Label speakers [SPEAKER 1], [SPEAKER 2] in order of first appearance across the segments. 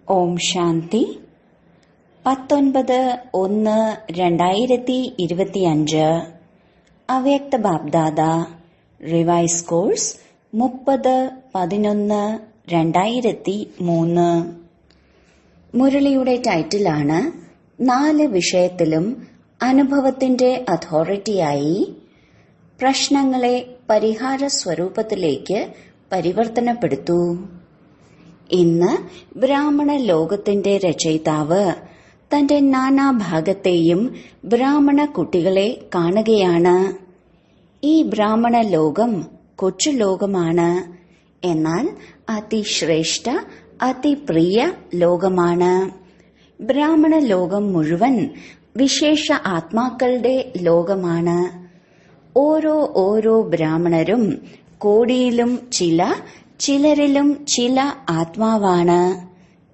[SPEAKER 1] ഓം ശാന്തി 19/1/2025 അവ്യക്ത BapDada revise course 30/11/2003. മുരളിയുടെ ടൈറ്റിലാണ് 4 വിഷയത്തിലും അനുഭവത്തിന്റെ അതോറിറ്റിയായി പ്രശ്നങ്ങളെ പരിഹാര സ്വരൂപത്തിലേക്ക് പരിവർത്തനപ്പെടുത്തൂ. ഇന്ന് ബ്രാഹ്മണ ലോകത്തിന്റെ രചയിതാവ് തന്റെ നാനാഭാഗത്തെയും ബ്രാഹ്മണ കുട്ടികളെ കാണുകയാണ്. ഈ ബ്രാഹ്മണ ലോകം കൊച്ചു ലോകമാണ്, എന്നാൽ അതിശ്രേഷ്ഠ അതിപ്രിയ ലോകമാണ്. ബ്രാഹ്മണ ലോകം മുഴുവൻ വിശേഷ ആത്മാക്കളുടെ ലോകമാണ്. ഓരോ ബ്രാഹ്മണരും കോടിയിലും ചിലരിലും ചില ആത്മാവാണ്.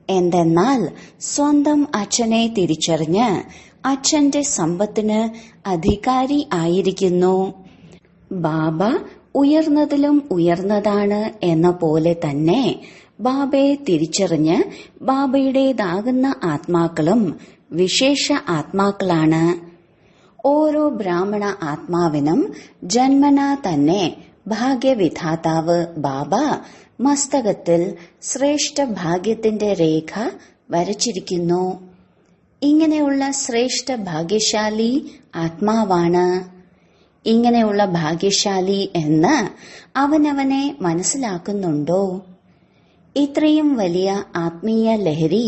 [SPEAKER 1] എന്തെന്നാൽ സ്വന്തം അച്ഛനെ തിരിച്ചറിഞ്ഞ് അച്ഛന്റെ സമ്പത്തിന് അധികാരി ആയിരിക്കുന്നു. ബാബ ഉയർന്നതിലും ഉയർന്നതാണ് എന്ന പോലെ തന്നെ ബാബയെ തിരിച്ചറിഞ്ഞ് ബാബയുടേതാകുന്ന ആത്മാക്കളും വിശേഷ ആത്മാക്കളാണ്. ഓരോ ബ്രാഹ്മണ ആത്മാവിനും ജന്മനാ തന്നെ ഭാഗ്യവിധാതാവ് ബാബ മസ്തകത്തിൽ ശ്രേഷ്ഠ ഭാഗ്യത്തിന്റെ രേഖ വരച്ചിരിക്കുന്നു. ഇങ്ങനെയുള്ള ശ്രേഷ്ഠ ഭാഗ്യശാലി ആത്മാവാണ്. ഇങ്ങനെയുള്ള ഭാഗ്യശാലി എന്ന് അവനവനെ മനസ്സിലാക്കുന്നുണ്ടോ? ഇത്രയും വലിയ ആത്മീയ ലഹരി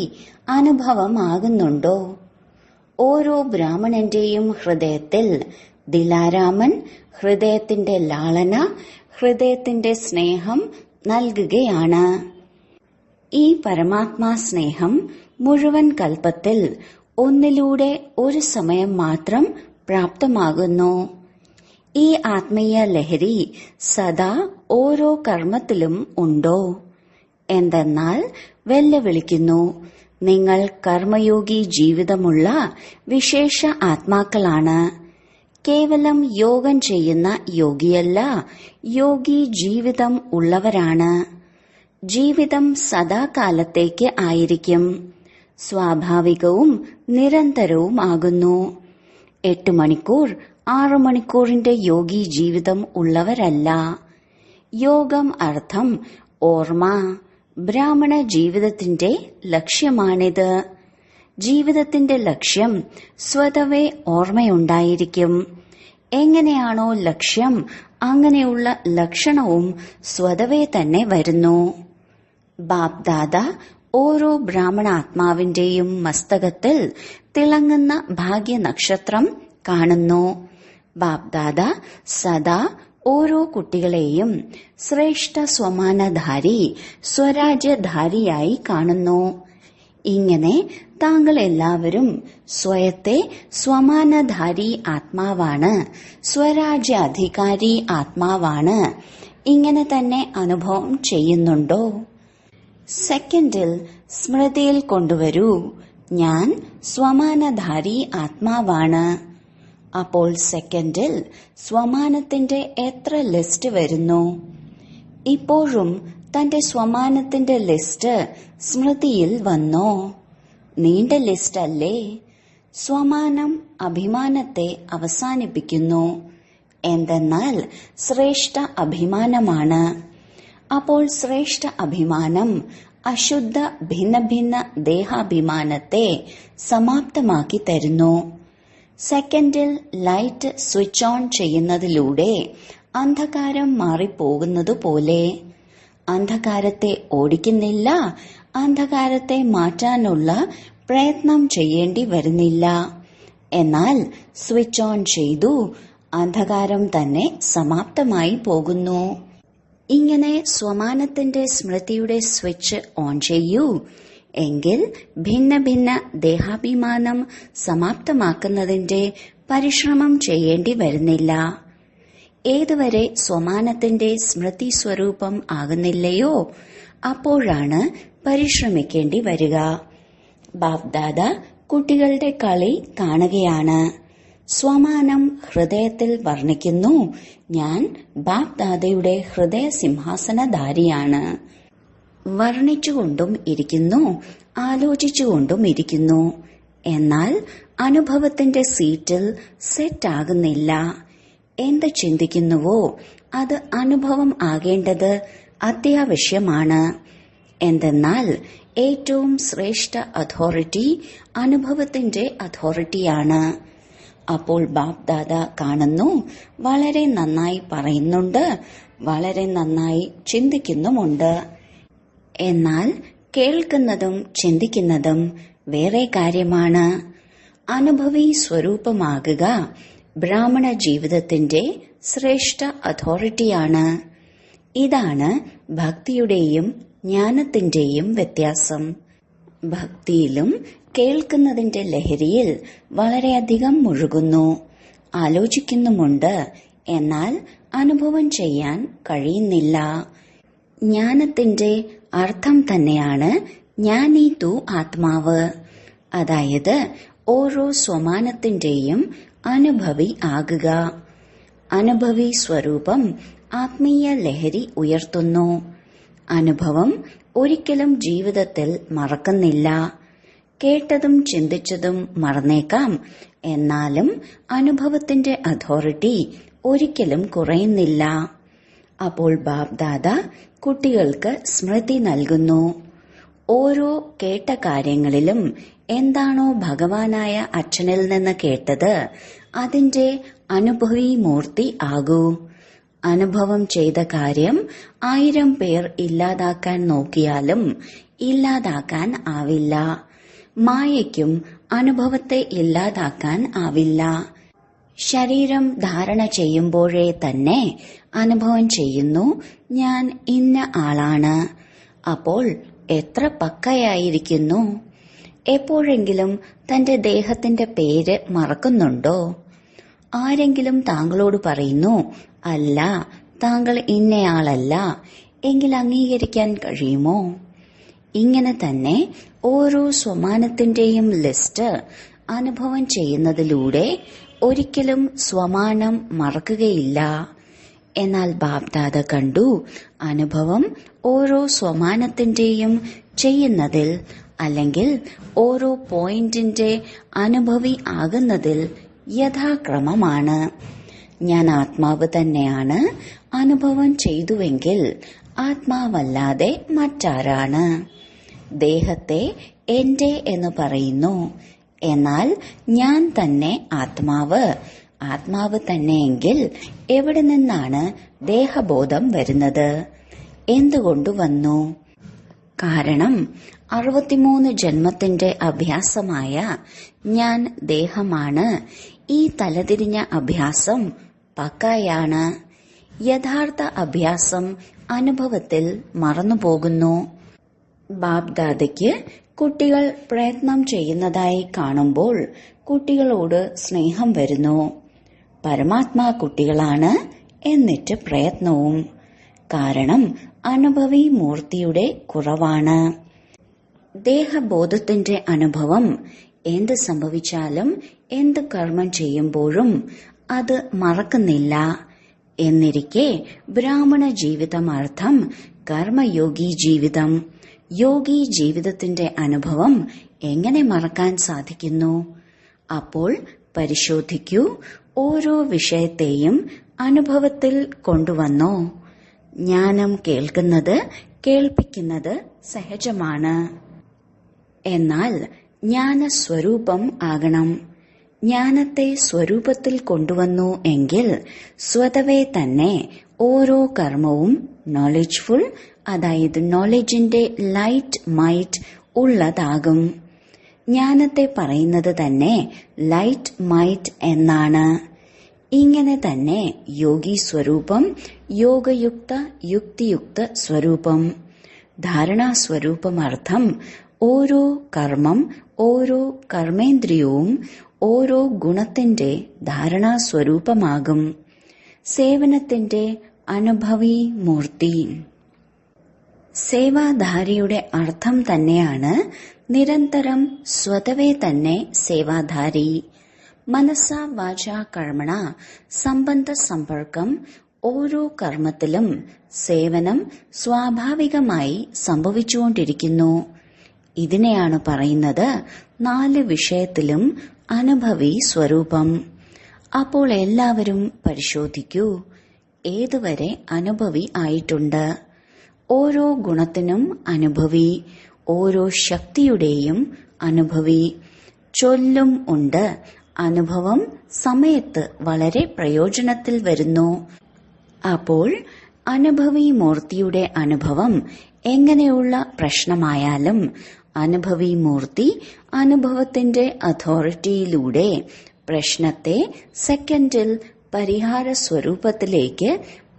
[SPEAKER 1] അനുഭവമാകുന്നുണ്ടോ? ഓരോ ബ്രാഹ്മണന്റെയും ഹൃദയത്തിൽ ദിലാരാമൻ ഹൃദയത്തിന്റെ ലാളന, ഹൃദയത്തിന്റെ സ്നേഹം നൽകുകയാണ്. ഈ പരമാത്മാ സ്നേഹം മുഴുവൻ കൽപ്പത്തിൽ ഒന്നിലൂടെ ഒരു സമയം മാത്രം പ്രാപ്തമാകുന്നു. ഈ ആത്മീയ ലഹരി സദാ ഓരോ കർമ്മത്തിലും ഉണ്ടോ? എന്തെന്നാൽ വെല്ലുവിളിക്കുന്നു, നിങ്ങൾ കർമ്മയോഗി ജീവിതമുള്ള വിശേഷ ആത്മാക്കളാണ്. കേവലം യോഗം ചെയ്യുന്ന യോഗിയല്ല, യോഗി ജീവിതം ഉള്ളവരാണ്. ജീവിതം സദാകാലത്തേക്ക് ആയിരിക്കും, സ്വാഭാവികവും നിരന്തരവുമാകുന്നു. 8 മണിക്കൂർ 6 മണിക്കൂറിന്റെ യോഗി ജീവിതം ഉള്ളവരല്ല. യോഗം അർത്ഥം ഓർമ്മ. ബ്രാഹ്മണ ജീവിതത്തിന്റെ ലക്ഷ്യമാണിത്. ജീവിതത്തിന്റെ ലക്ഷ്യം സ്വതവേ ഓർമ്മയുണ്ടായിരിക്കും. എങ്ങനെയാണോ ലക്ഷ്യം, അങ്ങനെയുള്ള ലക്ഷണവും സ്വതവേ തന്നെ വരുന്നു. ബാപ്ദാദ ഓരോ ബ്രാഹ്മണ ആത്മാവിന്റെയും മസ്തകത്തിൽ തിളങ്ങുന്ന ഭാഗ്യനക്ഷത്രം കാണുന്നു. ബാപ്ദാദ സദാ ഓരോ കുട്ടികളെയും ശ്രേഷ്ഠ സ്വമാനധാരി സ്വരാജ്യധാരിയായി കാണുന്നു. ഇങ്ങനെ താങ്കൾ എല്ലാവരും സ്വയത്തെ സ്വമാനധാരി ആത്മാവാണ്, സ്വരാജ്യാധികാരി ആത്മാവാണ്. ഇങ്ങനെ തന്നെ അനുഭവം ചെയ്യുന്നുണ്ടോ? സെക്കൻഡിൽ സ്മൃതിയിൽ കൊണ്ടുവരൂ, ഞാൻ സ്വമാനധാരി ആത്മാവാണ്. അപ്പോൾ സെക്കൻഡിൽ സ്വമാനത്തിന്റെ എത്ര ലിസ്റ്റ് വരുന്നു? ഇപ്പോഴും തന്റെ സ്വമാനത്തിന്റെ ലിസ്റ്റ് സ്മൃതിയിൽ വന്നോ? നീണ്ട ലിസ്റ്റ് അല്ലേ? സ്വമാനം അഭിമാനത്തെ അവസാനിപ്പിക്കുന്നു. എന്തെന്നാൽ ശ്രേഷ്ഠ അഭിമാനമാണ്. അപ്പോൾ ശ്രേഷ്ഠ അഭിമാനം അശുദ്ധ ഭിന്ന ദേഹാഭിമാനത്തെ സമാപ്തമാക്കി തരുന്നു. സെക്കൻഡിൽ ലൈറ്റ് സ്വിച്ച് ഓൺ ചെയ്യുന്നതിലൂടെ അന്ധകാരം മാറിപ്പോകുന്നതുപോലെ അന്ധകാരത്തെ ഓടിക്കുന്നില്ല, അന്ധകാരത്തെ മാറ്റാനുള്ള പ്രയത്നം ചെയ്യേണ്ടി വരുന്നില്ല. എന്നാൽ സ്വിച്ച് ഓൺ ചെയ്തു, അന്ധകാരം തന്നെ സമാപ്തമായി പോകുന്നു. ഇങ്ങനെ സ്വമാനത്തിന്റെ സ്മൃതിയുടെ സ്വിച്ച് ഓൺ ചെയ്യൂ, എങ്കിൽ ഭിന്ന ദേഹാഭിമാനം സമാപ്തമാക്കുന്നതിന്റെ പരിശ്രമം ചെയ്യേണ്ടി വരുന്നില്ല. ഏതുവരെ സ്വമാനത്തിന്റെ സ്മൃതി സ്വരൂപം ആകുന്നില്ലയോ, അപ്പോഴാണ് പരിശ്രമിക്കേണ്ടി വരിക. ബാപ്ദാദ കുട്ടികളുടെ കളി കാണുകയാണ്. സ്വമാനം ഹൃദയത്തിൽ വർണ്ണിക്കുന്നു, ഞാൻ ബാപ്ദാദയുടെ ഹൃദയ സിംഹാസനധാരിയാണ്. വർണ്ണിച്ചുകൊണ്ടും ഇരിക്കുന്നു, ആലോചിച്ചുകൊണ്ടുമിരിക്കുന്നു. എന്നാൽ അനുഭവത്തിന്റെ സീറ്റിൽ സെറ്റാകുന്നില്ല. എന്ത് ചിന്തിക്കുന്നുവോ അത് അനുഭവം ആകേണ്ടത് അത്യാവശ്യമാണ്. എന്തെന്നാൽ ഏറ്റവും ശ്രേഷ്ഠ അതോറിറ്റി അനുഭവത്തിന്റെ അതോറിറ്റിയാണ്. അപ്പോൾ ബാപ് ദാദ കാണുന്നു, വളരെ നന്നായി പറയുന്നുണ്ട്, വളരെ നന്നായി ചിന്തിക്കുന്നുമുണ്ട്. എന്നാൽ കേൾക്കുന്നതും ചിന്തിക്കുന്നതും വേറെ കാര്യമാണ്. അനുഭവി സ്വരൂപമാകുക ബ്രാഹ്മണ ജീവിതത്തിന്റെ ശ്രേഷ്ഠ അതോറിറ്റിയാണ്. ഇതാണ് ഭക്തിയുടെയും ജ്ഞാനത്തിന്റെയും വ്യത്യാസം. ഭക്തിയിലും കേൾക്കുന്നതിന്റെ ലഹരിയിൽ വളരെയധികം മുഴുകുന്നു, ആലോചിക്കുന്നുമുണ്ട്. എന്നാൽ അനുഭവം ചെയ്യാൻ കഴിയുന്നില്ല. ജ്ഞാനത്തിന്റെ അർത്ഥം തന്നെയാണ് ജ്ഞാനി തു ആത്മാവ്. അതായത് ഓരോ സ്വമാനത്തിന്റെയും അനുഭവി ആകുക. അനുഭവി സ്വരൂപം ആത്മീയ ലഹരി ഉയർത്തുന്നു. അനുഭവം ഒരിക്കലും ജീവിതത്തിൽ മറക്കുന്നില്ല. കേട്ടതും ചിന്തിച്ചതും മറന്നേക്കാം, എന്നാലും അനുഭവത്തിന്റെ അതോറിറ്റി ഒരിക്കലും കുറയുന്നില്ല. അപ്പോൾ ബാപ് ദാദ കുട്ടികൾക്ക് സ്മൃതി നൽകുന്നു. ഓരോ കേട്ട കാര്യങ്ങളിലും എന്താണോ ഭഗവാനായ അച്ഛനിൽ നിന്ന് കേട്ടത് അതിന്റെ അനുഭവി മൂർത്തി ആകൂ. അനുഭവം ചെയ്ത കാര്യം 1000 പേർ ഇല്ലാതാക്കാൻ നോക്കിയാലും ഇല്ലാതാക്കാൻ ആവില്ല. മായയ്ക്കും അനുഭവത്തെ ഇല്ലാതാക്കാൻ ആവില്ല. ശരീരം ധാരണ ചെയ്യുമ്പോഴേ തന്നെ അനുഭവം ചെയ്യുന്നു, ഞാൻ ഇന്ന ആളാണ്. അപ്പോൾ എത്ര പക്കയായിരിക്കുന്നു. എപ്പോഴെങ്കിലും തന്റെ ദേഹത്തിന്റെ പേര് മറക്കുന്നുണ്ടോ? ആരെങ്കിലും താങ്കളോട് പറയുന്നു, അല്ല, താങ്കൾ ഇന്നയാളല്ല, എങ്കിൽ അംഗീകരിക്കാൻ കഴിയുമോ? ഇങ്ങനെ തന്നെ ഓരോ സ്വമാനത്തിന്റെയും ലിസ്റ്റ് അനുഭവം ചെയ്യുന്നതിലൂടെ ഒരിക്കലും സ്വമാനം മറക്കുകയില്ല. എന്നാൽ ബാപ് ദാദ കണ്ടു, അനുഭവം ഓരോ സ്വമാനത്തിന്റെയും ചെയ്യുന്നതിൽ അല്ലെങ്കിൽ ഓരോ പോയിന്റിന്റെ അനുഭവി ആകുന്നതിൽ യഥാക്രമമാണ്. ഞാൻ ആത്മാവ് തന്നെയാണ്. അനുഭവം ചെയ്തുവെങ്കിൽ ആത്മാവല്ലാതെ മറ്റാരാണ്? ദേഹത്തെ എന്റെ എന്ന് പറയുന്നു. എന്നാൽ ഞാൻ തന്നെ ആത്മാവ്. ആത്മാവ് തന്നെയെങ്കിൽ എവിടെ നിന്നാണ് ദേഹബോധം വരുന്നത്? എന്തുകൊണ്ട് വന്നു? കാരണം 63 ജന്മത്തിന്റെ അഭ്യാസമായ ഞാൻ ദേഹമാണ്. ഈ തലതിരിഞ്ഞ അഭ്യാസം പക്കായാണ്. യഥാർത്ഥ അഭ്യാസം അനുഭവത്തിൽ മറന്നുപോകുന്നു. ബാപ് ദാദയ്ക്ക് കുട്ടികൾ പ്രയത്നം ചെയ്യുന്നതായി കാണുമ്പോൾ കുട്ടികളോട് സ്നേഹം വരുന്നു. പരമാത്മാ കുട്ടികളാണ്, എന്നിട്ട് പ്രയത്നവും. കാരണം അനുഭവി മൂർത്തിയുടെ കുറവാണ്. ദേഹബോധത്തിന്റെ അനുഭവം എന്ത് സംഭവിച്ചാലും എന്ത് കർമ്മം ചെയ്യുമ്പോഴും അത് മറക്കുന്നില്ല. എന്നിരിക്കെ ബ്രാഹ്മണ ജീവിതമർത്ഥം കർമ്മയോഗി ജീവിതം. യോഗി ജീവിതത്തിന്റെ അനുഭവം എങ്ങനെ മറക്കാൻ സാധിക്കുന്നു? അപ്പോൾ പരിശോധിക്കൂ, ഓരോ വിഷയത്തെയും അനുഭവത്തിൽ കൊണ്ടുവന്നോ? ജ്ഞാനം കേൾക്കുന്നത് കേൾപ്പിക്കുന്നത് സഹജമാണ്. എന്നാൽ ജ്ഞാനസ്വരൂപം ആകണം. ജ്ഞാനത്തെ സ്വരൂപത്തിൽ കൊണ്ടുവന്നു എങ്കിൽ സ്വതവേ തന്നെ ഓരോ കർമ്മവും നോളജ്ഫുൾ, അതായത് നോളജിന്റെ ലൈറ്റ് മൈറ്റ് ഉള്ളതാകും. ജ്ഞാനത്തെ പറയുന്നത് തന്നെ ലൈറ്റ് മൈറ്റ് എന്നാണ്. ഇങ്ങനെ തന്നെ യോഗി സ്വരൂപം, യോഗയുക്ത യുക്തിയുക്ത സ്വരൂപം. ധാരണാസ്വരൂപമർത്ഥം ഓരോ കർമ്മം, ഓരോ കർമ്മേന്ദ്രിയവും ഓരോ ഗുണത്തിന്റെ ധാരണാസ്വരൂപമാകും. സേവനത്തിന്റെ അനുഭവി മൂർത്തി. സേവാധാരിയുടെ അർത്ഥം തന്നെയാണ് നിരന്തരം സ്വതവേ തന്നെ സേവാധാരി. മനസ്സ വാച കർമ്മണ സംബന്ധ സമ്പർക്കം. ഓരോ കർമ്മത്തിലും സേവനം സ്വാഭാവികമായി സംഭവിച്ചുകൊണ്ടിരിക്കുന്നു. ഇതിനെയാണ് പറയുന്നത് 4 വിഷയത്തിലും അനുഭവി സ്വരൂപം. അപ്പോൾ എല്ലാവരും പരിശോധിക്കൂ, ഏതുവരെ അനുഭവി ആയിട്ടുണ്ട്. ഓരോ ഗുണത്തിനും അനുഭവി, ഓരോ ശക്തിയുടെയും അനുഭവി. ചൊല്ലും ഉണ്ട്, അനുഭവം സമയത്ത് വളരെ പ്രയോജനത്തിൽ വരുന്നു. അപ്പോൾ അനുഭവി മൂർത്തിയുടെ അനുഭവം എങ്ങനെയുള്ള പ്രശ്നമായാലും അനുഭവി മൂർത്തി അനുഭവത്തിന്റെ അതോറിറ്റിയിലൂടെ പ്രശ്നത്തെ സെക്കൻഡിൽ പരിഹാര സ്വരൂപത്തിലേക്ക്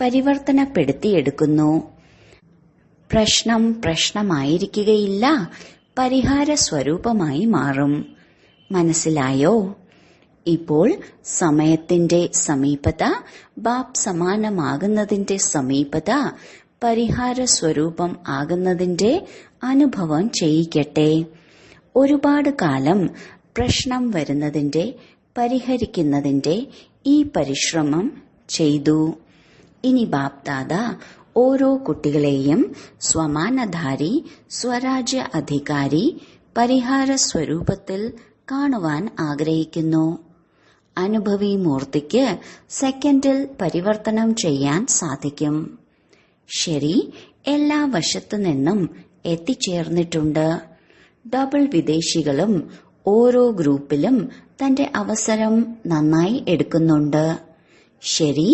[SPEAKER 1] പരിവർത്തനപ്പെടുത്തിയെടുക്കുന്നു. പ്രശ്നം പ്രശ്നമായിരിക്കുകയില്ല, പരിഹാര സ്വരൂപമായി മാറും. മനസ്സിലായോ? ഇപ്പോൾ സമയത്തിന്റെ സമീപത, ബാപ് സമാനമാകുന്നതിന്റെ സമീപത പരിഹാര സ്വരൂപം ആകുന്നതിന്റെ അനുഭവം ചെയ്യിക്കട്ടെ. ഒരുപാട് കാലം പ്രശ്നം വരുന്നതിന്റെ, പരിഹരിക്കുന്നതിന്റെ ഈ പരിശ്രമം ചെയ്തു. ഇനി ബാപ് ദാദ ഓരോ കുട്ടികളെയും സ്വമാനധാരി, സ്വരാജ്യ അധികാരി, പരിഹാര സ്വരൂപത്തിൽ കാണുവാൻ ആഗ്രഹിക്കുന്നു. അനുഭവി മൂർത്തിക്ക് സെക്കൻഡിൽ പരിവർത്തനം ചെയ്യാൻ സാധിക്കും. ശരി, എല്ലാ വശത്തു നിന്നും എത്തിച്ചേർന്നിട്ടുണ്ട്. ഡബിൾ വിദേശികളും ഓരോ ഗ്രൂപ്പിലും തന്റെ അവസരം നന്നായി എടുക്കുന്നുണ്ട്. ശരി,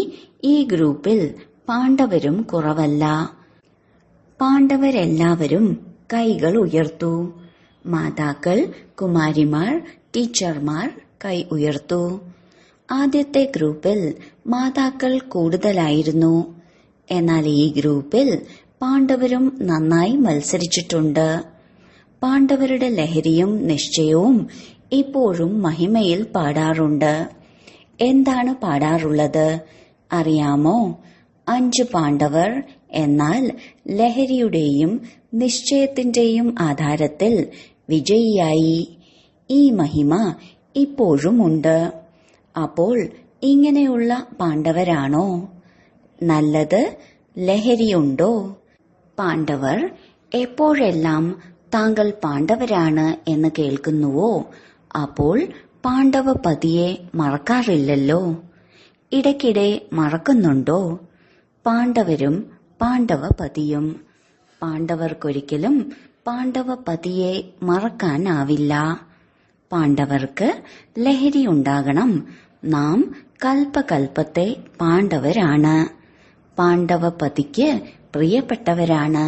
[SPEAKER 1] ഈ ഗ്രൂപ്പിൽ പാണ്ഡവരും കുറവല്ല. പാണ്ഡവരെല്ലാവരും കൈകൾ ഉയർത്തു. മാതാക്കൾ, കുമാരിമാർ, ടീച്ചർമാർ കൈ ഉയർത്തു. ആദ്യത്തെ ഗ്രൂപ്പിൽ മാതാക്കൾ കൂടുതലായിരുന്നു. എന്നാൽ ഈ ഗ്രൂപ്പിൽ പാണ്ഡവരും നന്നായി മത്സരിച്ചിട്ടുണ്ട്. പാണ്ഡവരുടെ ലഹരിയും നിശ്ചയവും ഇപ്പോഴും മഹിമയിൽ പാടാറുണ്ട്. എന്താണ് പാടാറുള്ളത് അറിയാമോ? 5 പാണ്ഡവർ, എന്നാൽ ലഹരിയുടെയും നിശ്ചയത്തിന്റെയും ആധാരത്തിൽ വിജയിയായി. ഈ മഹിമ ഇപ്പോഴുമുണ്ട്. അപ്പോൾ ഇങ്ങനെയുള്ള പാണ്ഡവരാണോ നല്ലത്? ലഹരിയുണ്ടോ? പാണ്ഡവർ എപ്പോഴെല്ലാം താങ്കൾ പാണ്ഡവരാണ് എന്ന് കേൾക്കുന്നുവോ അപ്പോൾ പാണ്ഡവപതിയെ മറക്കാറില്ലല്ലോ. ഇടയ്ക്കിടെ മറക്കുന്നുണ്ടോ? പാണ്ഡവരും പാണ്ഡവപതിയും. പാണ്ഡവർക്കൊരിക്കലും പാണ്ഡവപതിയെ മറക്കാനാവില്ല. പാണ്ഡവർക്ക് ലഹരി ഉണ്ടാകണം. നാം കൽപ്പകൽപ്പത്തെ പാണ്ഡവരാണ്. പാണ്ഡവപതിക്ക് പ്രിയപ്പെട്ടവരാണ്.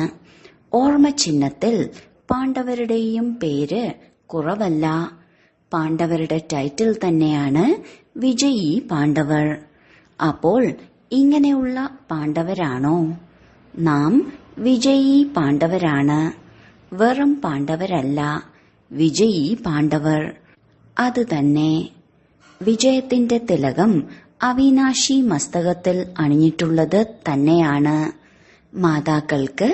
[SPEAKER 1] ഓർമ്മ ചിഹ്നത്തിൽ പാണ്ഡവരുടെയും പേര് കുറവല്ല. പാണ്ഡവരുടെ ടൈറ്റിൽ തന്നെയാണ് വിജയി പാണ്ഡവർ. അപ്പോൾ ഇങ്ങനെയുള്ള പാണ്ഡവരാണോ? നാം വിജയി പാണ്ഡവരാണ്. വെറും പാണ്ഡവരല്ല, വിജയി പാണ്ഡവർ. അത് തന്നെ. വിജയത്തിന്റെ തിലകം അവിനാശി മസ്തകത്തിൽ അണിഞ്ഞിട്ടുള്ളത് തന്നെയാണ്. മാതാക്കൾക്ക്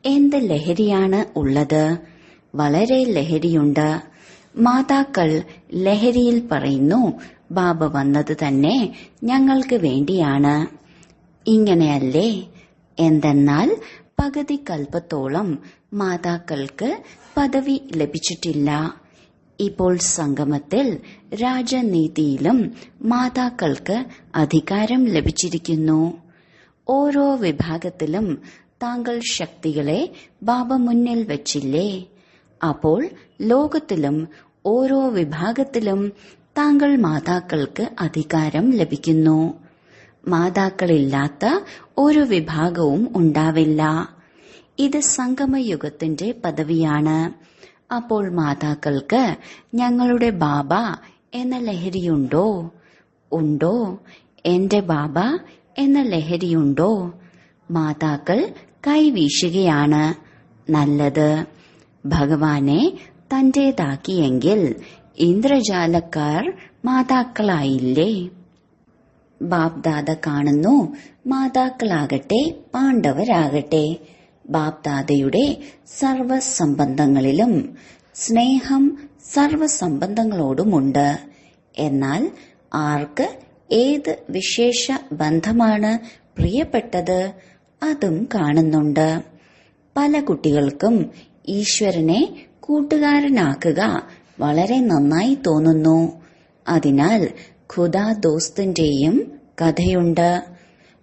[SPEAKER 1] എന്ത് ലഹരിയാണ് ഉള്ളത്? വളരെ ലഹരിയുണ്ട്. മാതാക്കൾ ലഹരിയിൽ പറയുന്നു, ബാബ വന്നത് തന്നെ ഞങ്ങൾക്ക് വേണ്ടിയാണ്. ഇങ്ങനെയല്ലേ? എന്തെന്നാൽ പകുതി കൽപ്പത്തോളം മാതാക്കൾക്ക് പദവി ലഭിച്ചിട്ടില്ല. ഇപ്പോൾ സംഗമത്തിൽ രാജനീതിയിലും മാതാക്കൾക്ക് അധികാരം ലഭിച്ചിരിക്കുന്നു. ഓരോ വിഭാഗത്തിലും താങ്കൾ ശക്തികളെ ബാബ മുന്നിൽ വച്ചില്ലേ? അപ്പോൾ ലോകത്തിലും ഓരോ വിഭാഗത്തിലും താങ്കൾ മാതാക്കൾക്ക് അധികാരം ലഭിക്കുന്നു. മാതാക്കളില്ലാത്ത ഒരു വിഭാഗവും ഉണ്ടാവില്ല. ഇത് സംഗമയുഗത്തിന്റെ പദവിയാണ്. അപ്പോൾ മാതാക്കൾക്ക് ഞങ്ങളുടെ ബാബ എന്ന ലഹരിയുണ്ടോ? ഉണ്ടോ? എന്റെ ബാബ എന്ന ലഹരിയുണ്ടോ? മാതാക്കൾ കൈവീശുകയാണ്. നല്ലത്. ഭഗവാനെ തന്റേതാക്കിയെങ്കിൽ ഇന്ദ്രജാലക്കാർ മാതാക്കളായില്ലേ? ബാപ്ദാദ കാണുന്നു, മാതാക്കളാകട്ടെ പാണ്ഡവരാകട്ടെ, ബാപ്ദാദയുടെ സർവസംബന്ധങ്ങളിലും സ്നേഹം സർവസംബന്ധങ്ങളോടുമുണ്ട്. എന്നാൽ ആർക്ക് ഏത് വിശേഷ ബന്ധമാണ് പ്രിയപ്പെട്ടത് അതും കാണുന്നുണ്ട്. പല കുട്ടികൾക്കും ഈശ്വരനെ കൂട്ടുകാരനാക്കുക വളരെ നന്നായി തോന്നുന്നു. അതിനാൽ ഖുദാ ദോസ്തിന്റെയും കഥയുണ്ട്.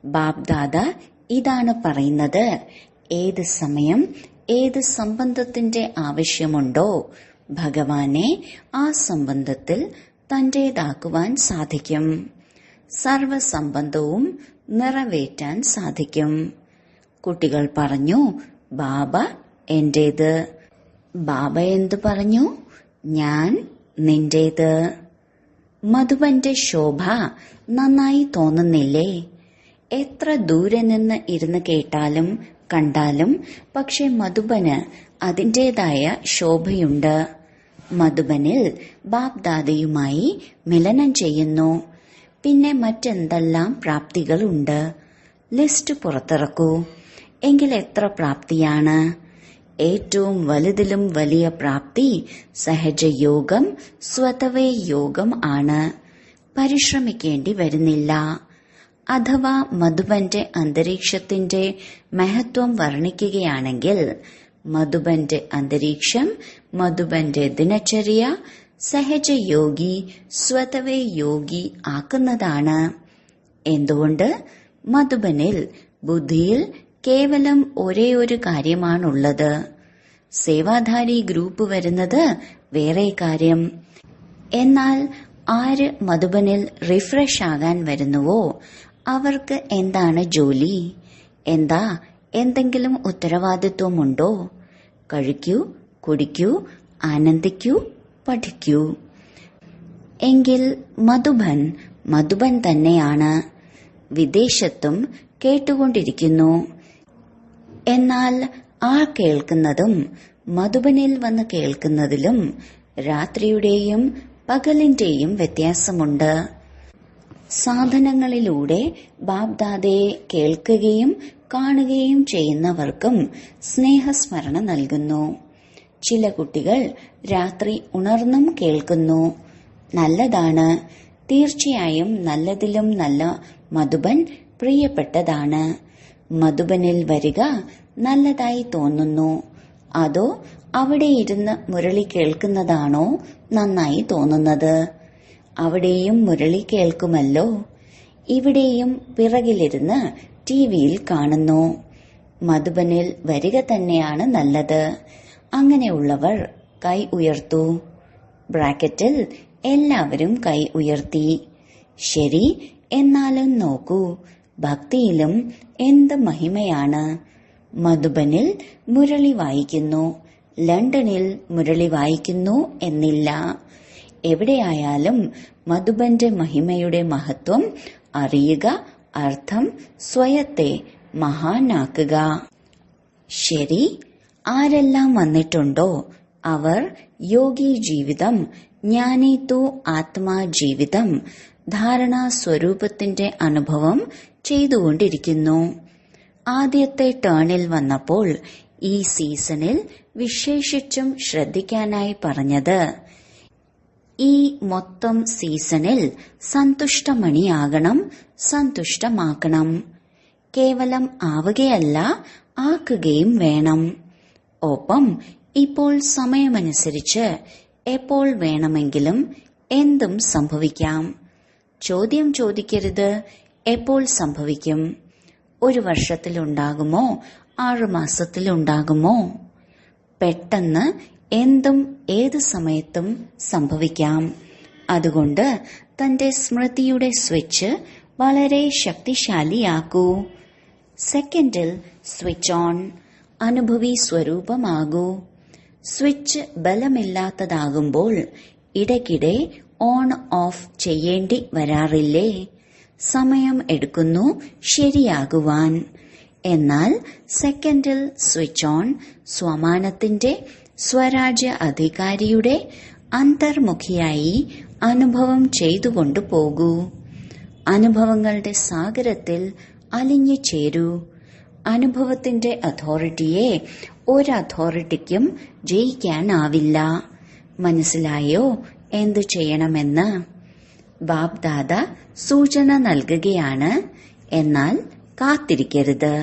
[SPEAKER 1] ബാപ്ദാദ ഇതാണ് പറയുന്നത്. ഏത് സമയം ഏത് സംബന്ധത്തിന്റെ ആവശ്യമുണ്ടോ ഭഗവാനെ ആ സംബന്ധത്തിൽ തന്റേതാക്കുവാൻ സാധിക്കും. സർവസംബന്ധവും നിറവേറ്റാൻ സാധിക്കും. കുട്ടികൾ പറഞ്ഞു, ബാബ എന്റേത്. ബാബ എന്തു പറഞ്ഞു? ഞാൻ നിന്റേത്. മധുബന്റെ ശോഭ നന്നായി തോന്നുന്നില്ലേ? എത്ര ദൂരെ നിന്ന് ഇരുന്ന് കേട്ടാലും കണ്ടാലും പക്ഷെ മധുബന് അതിന്റേതായ ശോഭയുണ്ട്. മധുബനിൽ ബാപ്ദാദയുമായി മിലനം ചെയ്യുന്നു. പിന്നെ മറ്റെന്തെല്ലാം പ്രാപ്തികളുണ്ട്? ലിസ്റ്റ് പുറത്തിറക്കൂ. എങ്കിൽ എത്ര പ്രാപ്തിയാണ്? ഏറ്റവും വലുതിലും വലിയ പ്രാപ്തി സഹജയോഗം, സ്വതവേ യോഗം ആണ്. പരിശ്രമിക്കേണ്ടി വരുന്നില്ല. അഥവാ മധുബന്റെ അന്തരീക്ഷത്തിന്റെ മഹത്വം വർണ്ണിക്കുകയാണെങ്കിൽ മധുബന്റെ അന്തരീക്ഷം, മധുബന്റെ ദിനചര്യ സഹജയോഗി, സ്വതവേ യോഗി ആക്കുന്നതാണ്. എന്തുകൊണ്ട്? മധുബനിൽ ബുദ്ധിയിൽ കേവലം ഒരേ ഒരു കാര്യമാണുള്ളത്. സേവാധാരി ഗ്രൂപ്പ് വരുന്നത് വേറെ കാര്യം. എന്നാൽ ആര് മധുബനിൽ റിഫ്രഷ് ആകാൻ വരുന്നുവോ അവർക്ക് എന്താണ് ജോലി? എന്താ എന്തെങ്കിലും ഉത്തരവാദിത്വമുണ്ടോ? കഴിക്കൂ, കുടിക്കൂ, ആനന്ദിക്കൂ, പഠിക്കൂ. എങ്കിൽ മധുബൻ മധുബൻ തന്നെയാണ്. വിദേശത്തും കേട്ടുകൊണ്ടിരിക്കുന്നു. എന്നാൽ ആ കേൾക്കുന്നതും മധുബനിൽ വന്ന് കേൾക്കുന്നതിലും രാത്രിയുടെയും പകലിന്റെയും വ്യത്യാസമുണ്ട്. സാധനങ്ങളിലൂടെ ബാപ്ദാദയെ കേൾക്കുകയും കാണുകയും ചെയ്യുന്നവർക്കും സ്നേഹസ്മരണ നൽകുന്നു. ചില കുട്ടികൾ രാത്രി ഉണർന്നും കേൾക്കുന്നു. നല്ലതാണ്. തീർച്ചയായും നല്ലതിലും നല്ല മധുബൻ പ്രിയപ്പെട്ടതാണ്. മധുബനിൽ വരിക നല്ലതായി തോന്നുന്നു. അതോ അവിടെ ഇരുന്ന് മുരളി കേൾക്കുന്നതാണോ നന്നായി തോന്നുന്നത്? അവിടെയും മുരളി കേൾക്കുമല്ലോ. ഇവിടെയും പിറകിലിരുന്ന് ടിവിയിൽ കാണുന്നു. മധുബനിൽ വരിക തന്നെയാണ് നല്ലത്. അങ്ങനെയുള്ളവർ കൈ ഉയർത്തൂ. ബ്രാക്കറ്റിൽ എല്ലാവരും കൈ ഉയർത്തി. ശരി, എന്നാലും നോക്കൂ, ഭക്തിയിലും എന്ത് മഹിമയാണ്. മധുബനിൽ മുരളി വായിക്കുന്നു, ലണ്ടനിൽ മുരളി വായിക്കുന്നു എന്നില്ല. എവിടെയായാലും മധുബന്റെ മഹിമയുടെ മഹത്വം അറിയുക, അർത്ഥം സ്വയത്തെ മഹാനാക്കുക. ശരി, ആരെല്ലാം വന്നിട്ടുണ്ടോ അവർ യോഗി ജീവിതം, ജ്ഞാനി തു ആത്മാ ജീവിതം, ധാരണാ സ്വരൂപത്തിന്റെ അനുഭവം ചെയ്തുകൊണ്ടിരിക്കുന്നു. ആദ്യത്തെ ടേണിൽ വന്നപ്പോൾ ഈ സീസണിൽ വിശേഷിച്ചും ശ്രദ്ധിക്കാനായി പറഞ്ഞത്, ഈ മൊത്തം സീസണിൽ സന്തുഷ്ടമണിയാകണം, സന്തുഷ്ടമാക്കണം. കേവലം ആവുകയല്ല, ആക്കുകയും വേണം. ഒപ്പം ഇപ്പോൾ സമയമനുസരിച്ച് എപ്പോൾ വേണമെങ്കിലും എന്തും സംഭവിക്കാം. ചോദ്യം ചോദിക്കരുത്, എപ്പോൾ സംഭവിക്കും? 1 വർഷത്തിലുണ്ടാകുമോ? 6 മാസത്തിലുണ്ടാകുമോ? പെട്ടെന്ന് എന്തും ഏത് സമയത്തും സംഭവിക്കാം. അതുകൊണ്ട് തന്റെ സ്മൃതിയുടെ സ്വിച്ച് വളരെ ശക്തിശാലിയാക്കൂ. സെക്കൻഡിൽ സ്വിച്ച് ഓൺ, അനുഭവി സ്വരൂപമാകൂ. സ്വിച്ച് ബലമില്ലാത്തതാകുമ്പോൾ ഇടയ്ക്കിടെ ഓൺ ഓഫ് ചെയ്യേണ്ടി വരാറില്ലേ? സമയം എടുക്കുന്നു ശരിയാകുവാൻ. എന്നാൽ സെക്കൻഡിൽ സ്വിച്ച് ഓൺ, സ്വമാനത്തിന്റെ സ്വരാജ്യ അധികാരിയുടെ അന്തർമുഖിയായി അനുഭവം ചെയ്തുകൊണ്ടു പോകൂ. അനുഭവങ്ങളുടെ സാഗരത്തിൽ അലിഞ്ഞു ചേരൂ. അനുഭവത്തിന്റെ അതോറിറ്റിയെ ഒരു അതോറിറ്റിക്കും ജയിക്കാനാവില്ല. മനസ്സിലായോ എന്തു ചെയ്യണമെന്ന്? ബാപ്ദാദ സൂചന നൽകുകയാണ്. എന്നാൽ കാത്തിരിക്കരുത്.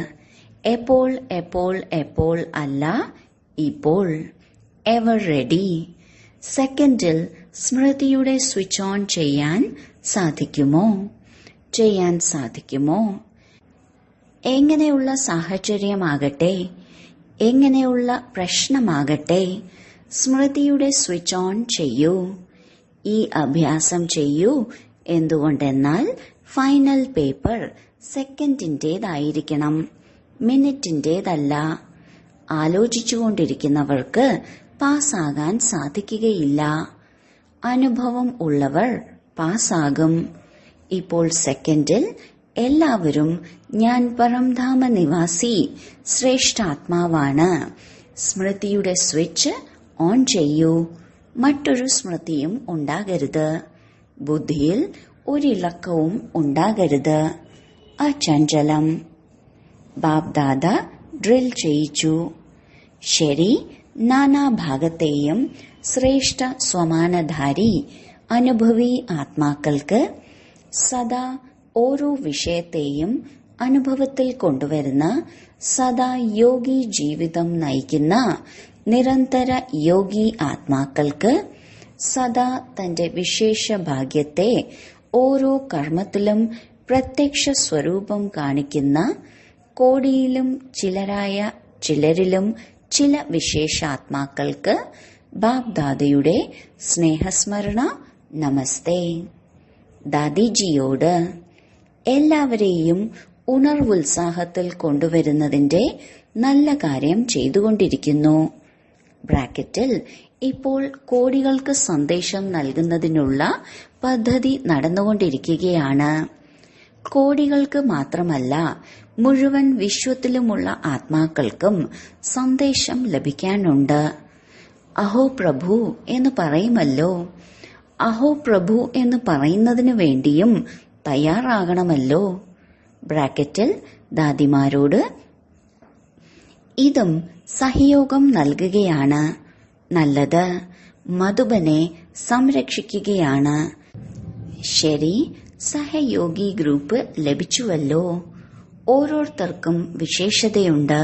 [SPEAKER 1] എപ്പോൾ എപ്പോൾ എപ്പോൾ അല്ല, ഇപ്പോൾ. Ever ready. സെക്കൻഡിൽ സ്മൃതിയുടെ സ്വിച്ച് ഓൺ ചെയ്യാൻ സാധിക്കുമോ? ചെയ്യാൻ സാധിക്കുമോ? എങ്ങനെയുള്ള സാഹചര്യമാകട്ടെ, എങ്ങനെയുള്ള പ്രശ്നമാകട്ടെ, സ്മൃതിയുടെ സ്വിച്ച് ഓൺ ചെയ്യൂ. ഈ അഭ്യാസം ചെയ്യൂ. എന്തുകൊണ്ടെന്നാൽ ഫൈനൽ പേപ്പർ സെക്കൻഡിന്റേതായിരിക്കണം, മിനിറ്റിന്റേതല്ല. ആലോചിച്ചുകൊണ്ടിരിക്കുന്നവർക്ക് പാസ്സാകാൻ സാധിക്കുകയില്ല. അനുഭവം ഉള്ളവർ പാസ്സാകും. ഇപ്പോൾ സെക്കൻഡിൽ എല്ലാവരും ഞാൻ പരംധാമ നിവാസി ശ്രേഷ്ഠാത്മാവാണ്. സ്മൃതിയുടെ സ്വിച്ച് ഓൺ ചെയ്യൂ. മറ്റൊരു സ്മൃതിയും ഉണ്ടാകരുത്. ബുദ്ധിയിൽ ഒരിളക്കവും ഉണ്ടാകരുത്. അചഞ്ചലം. ബാബ്ദാദ ഡ്രിൽ ചെയ്യിച്ചു. ശരി, നാനാഭാഗത്തെയും ശ്രേഷ്ഠ സ്വമാനധാരി അനുഭവി ആത്മാക്കൾക്ക് സദാ ഓരോ വിഷയത്തെയും അനുഭവത്തിൽ കൊണ്ടുവരുന്ന, സദാ യോഗി ജീവിതം നയിക്കുന്ന നിരന്തര യോഗി ആത്മാക്കൾക്ക് സദാ തന്റെ വിശേഷ ഭാഗ്യത്തെ ഓരോ കർമ്മത്തിലും പ്രത്യക്ഷ സ്വരൂപം കാണിക്കുന്ന, കോടിയിലും ചിലരായ ചിലരിലും ചില വിശേഷാത്മാക്കൾക്ക് ബാബ്ദാദയുടെ സ്നേഹസ്മരണ നമസ്തേ. ദാദിജിയോട് എല്ലാവരെയും ഉണർവുത്സാഹത്തിൽ കൊണ്ടുവരുന്നതിന്റെ നല്ല കാര്യം ചെയ്തുകൊണ്ടിരിക്കുന്നു. ബ്രാക്കറ്റിൽ ഇപ്പോൾ കോടികൾക്ക് സന്ദേശം നൽകുന്നതിനുള്ള പദ്ധതി നടന്നുകൊണ്ടിരിക്കുകയാണ്. കോടികൾക്ക് മാത്രമല്ല, മുഴുവൻ വിശ്വത്തിലുമുള്ള ആത്മാക്കൾക്കും സന്ദേശം ലഭിക്കാനുണ്ട്. അഹോ പ്രഭു എന്ന് പറയുമല്ലോ. അഹോ പ്രഭു എന്ന് പറയുന്നതിനു വേണ്ടിയും തയ്യാറാകണമല്ലോ. ബ്രാക്കറ്റിൽ ദാദിമാരോട് ഇതും സഹയോഗം നൽകുകയാണ്. നല്ലത്. മധുബനെ സംരക്ഷിക്കുകയാണ്. ശരി, സഹയോഗി ഗ്രൂപ്പ് ലഭിച്ചുവല്ലോ. ഓരോരുത്തർക്കും വിശേഷതയുണ്ട്.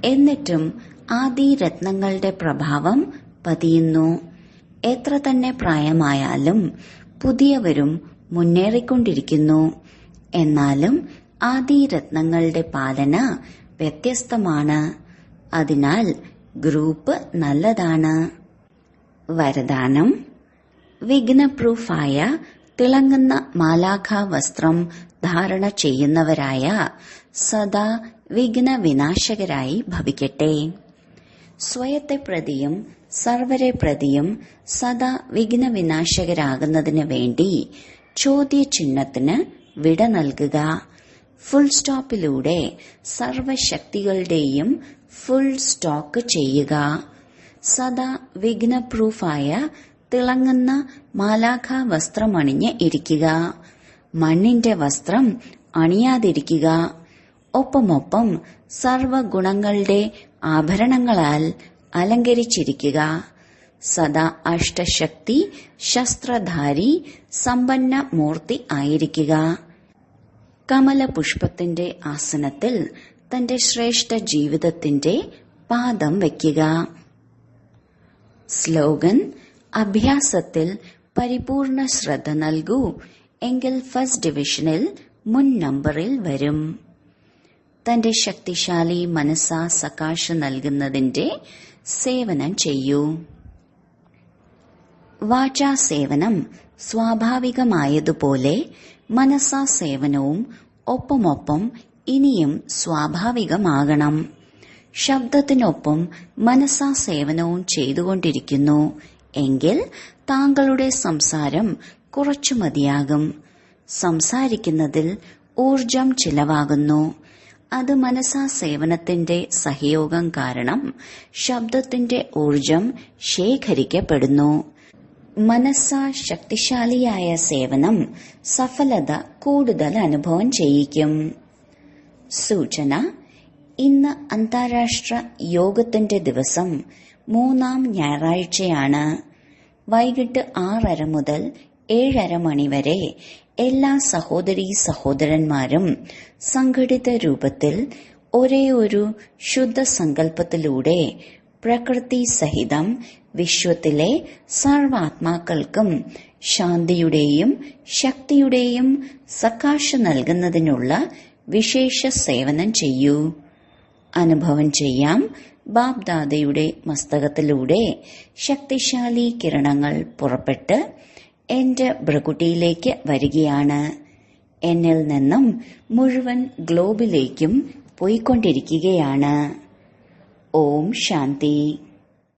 [SPEAKER 1] എന്നിട്ടും ആദിരത്നങ്ങളുടെ പ്രഭാവം പതിയുന്നു. എത്ര തന്നെ പ്രായമായാലും പുതിയവരും മുന്നേറിക്കൊണ്ടിരിക്കുന്നു. എന്നാലും ആദിരത്നങ്ങളുടെ പാലന വ്യത്യസ്തമാണ്. അതിനാൽ ഗ്രൂപ്പ് നല്ലതാണ്. വരദാനം: വിഘ്നപ്രൂഫായ തിളങ്ങുന്ന മാലാഖ വസ്ത്രം ധാരണ ചെയ്യുന്നവരായ സദാ വിഘ്ന വിനാശകരായി ഭവിക്കട്ടെ. സ്വയത്തെ പ്രതിയും സർവരെ പ്രതിയും സദാ വിഘ്ന വിനാശകരാകുന്നതിന് വേണ്ടി ചോദ്യചിഹ്നത്തിന് വിട നൽകുക. ഫുൾ സ്റ്റോപ്പിലൂടെ സർവശക്തികളുടെയും ഫുൾ സ്റ്റോക്ക് ചെയ്യുക. സദാ വിഘ്നപ്രൂഫായ തിളങ്ങുന്ന മാലാഖ വസ്ത്രമണിഞ്ഞ് ഇരിക്കുക. മണ്ണിന്റെ വസ്ത്രം അണിയാതിരിക്കുക. ഒപ്പമൊപ്പം സർവഗുണങ്ങളുടെ ആഭരണങ്ങളാൽ അലങ്കരിച്ചിരിക്കുക. സദാ അഷ്ടശക്തി ശസ്ത്രധാരി സമ്പന്ന മൂർത്തി ആയിരിക്കുക. കമലപുഷ്പത്തിന്റെ ആസനത്തിൽ തന്റെ ശ്രേഷ്ഠ ജീവിതത്തിന്റെ പാദം വയ്ക്കുക. സ്ലോഗൻ: അഭ്യാസത്തിൽ പരിപൂർണ ശ്രദ്ധ നൽകൂ, എങ്കിൽ ഫസ്റ്റ് ഡിവിഷനിൽ മുൻ നമ്പറിൽ വരും. തന്റെ ശക്തിശാലി മനസ്സാ സകാശ് നൽകുന്നതിന്റെ സേവനം ചെയ്യൂ. വാചാ സേവനം സ്വാഭാവികമായതുപോലെ മനസ്സാ സേവനവും ഒപ്പമൊപ്പം ഇനിയും സ്വാഭാവികമാകണം. ശബ്ദത്തിനൊപ്പം മനസ്സാ സേവനവും ചെയ്തുകൊണ്ടിരിക്കുന്നു എങ്കിൽ താങ്കളുടെ സംസാരം കുറച്ചു മതിയാകും. സംസാരിക്കുന്നതിൽ ഊർജം ചിലവാകുന്നു. അത് മനസ്സാ സേവനത്തിന്റെ സഹയോഗം കാരണം ശബ്ദത്തിന്റെ ഊർജം ശേഖരിക്കപ്പെടുന്നു. മനസ്സാ ശക്തിശാലിയായ സേവനം സഫലത കൂടുതൽ അനുഭവം ചെയ്യിക്കും. സൂചന: ഇന്ന് അന്താരാഷ്ട്ര യോഗത്തിന്റെ ദിവസം 3-ാം ഞായറാഴ്ചയാണ്. വൈകിട്ട് 6:30 മുതൽ 7:30 മണി വരെ എല്ലാ സഹോദരീ സഹോദരന്മാരും സംഘടിത രൂപത്തിൽ ഒരേ ഒരു ശുദ്ധ സങ്കല്പത്തിലൂടെ പ്രകൃതി സഹിതം വിശ്വത്തിലെ സർവാത്മാക്കൾക്കും ശാന്തിയുടെയും ശക്തിയുടെയും സകാശ നൽകുന്നതിനുള്ള വിശേഷ സേവനം ചെയ്യൂ. അനുഭവം ചെയ്യാം, ബാബ്ദാദയുടെ മസ്തകത്തിലൂടെ ശക്തിശാലി കിരണങ്ങൾ പുറപ്പെട്ട് എന്റെ ഭ്രകുട്ടിയിലേക്ക് വരികയാണ്. എന്നിൽ നിന്നും മുഴുവൻ ഗ്ലോബിലേക്കും പോയിക്കൊണ്ടിരിക്കുകയാണ്. ഓം ശാന്തി.